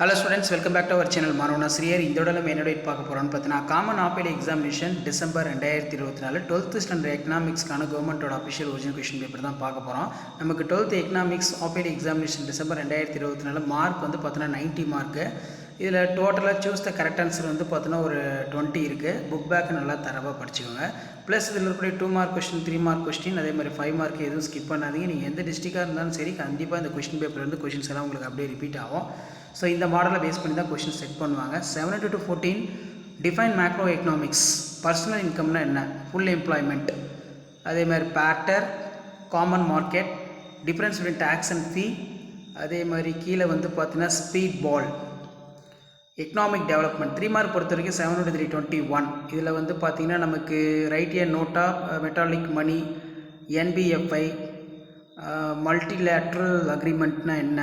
Hello students, welcome back to our channel. Marona Sriyer. இதோட நம்ம என்னோட பார்க்க போறோம்னு பார்த்தீனா common apple examination December 2024 12th standard எகனாமிக்ஸ்க்கான கவர்மெண்டோட அஃபிஷியல் ஒரிஜினல் क्वेश्चन பேப்பர் தான் பார்க்க போறோம். நமக்கு 12th economics apple examination December 2024 mark வந்து பார்த்தீனா 90 மார்க். இதில் டோட்டலாக சூஸ் த கரெக்ட் ஆன்சர் வந்து பார்த்தீங்கன்னா ஒரு 20 இருக்குது. புக் பேக் நல்லா தரவாக படிச்சுக்கோங்க. ப்ளஸ் இதில் இருக்கக்கூடிய 2 மார்க் கொஸ்டின் 3 மார்க் கொஸ்டின் அதே மாதிரி 5 மார்க் எதுவும் ஸ்கிப் பண்ணாதீங்க. நீங்கள் எந்த டிஸ்ட்ரிக்டாக இருந்தாலும் சரி கண்டிப்பாக இந்த கொஸ்டின் பேப்பர் வந்து கொஸ்டின்ஸ் எல்லாம் உங்களுக்கு அப்படியே ரிப்பீட் ஆகும். ஸோ இந்த மாடலை பேஸ் பண்ணி தான் கொஸ்டின் செட் பண்ணுவாங்க. 7 to 14 define macro economics. Personal இன்கம்னா என்ன, ஃபுல் எம்ப்ளாய்மெண்ட், அதே மாதிரி barter, common market, difference between tax and fee, அதே மாதிரி கீழே வந்து பார்த்தீங்கன்னா speed ball, economic development. 3 mark பொறுத்த வரைக்கும் 7 to 321. இதில் வந்து பார்த்திங்கன்னா நமக்கு write a note of metallic money, NBFI, multilateral அக்ரிமெண்ட்னா என்ன,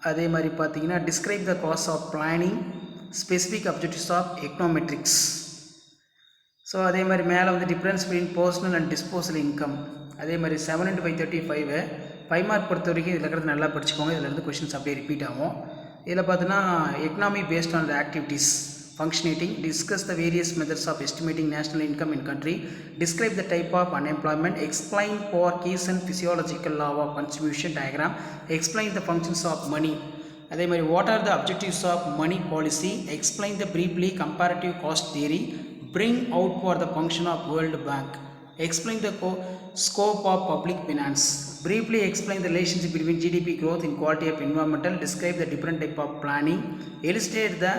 அதே மாதிரி பார்த்திங்கன்னா describe the cause of planning, specific objectives of econometrics. So அதே மாதிரி மேலே வந்து difference between personal and disposal income. அதே மாதிரி 7 into 535 5 மார்க் பொறுத்த வரைக்கும் இதில் இருக்கிறது நல்லா படிச்சுக்கோங்க. இதில் இருந்து கொஷின்ஸ் அப்படியே ரிப்பீட் ஆகும். இதில் பார்த்தீங்கன்னா economy based on the activities functionating, discuss the various methods of estimating national income in country, describe the type of unemployment, explain for keys and physiological law of contribution diagram, explain the functions of money. அதே மாதிரி what are the objectives of money policy, explain the briefly comparative cost theory, bring out for the function of World Bank, explain the scope of public finance, briefly explain the relationship between GDP growth and quality of environmental, describe the different type of planning, illustrate the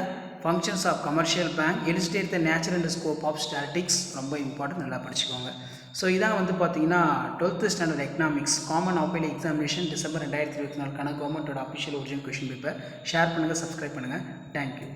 functions of commercial bank, illustrate the nature and scope of statistics. ரொம்ப important, நல்லா படிச்சுக்கோங்க. So இதான் வந்து பார்த்தீங்கன்னா 12th standard economics common apple examination December 2024 கவர்மெண்ட்டோட official original question paper. Share பண்ணுங்கள், subscribe பண்ணுங்கள். Thank you.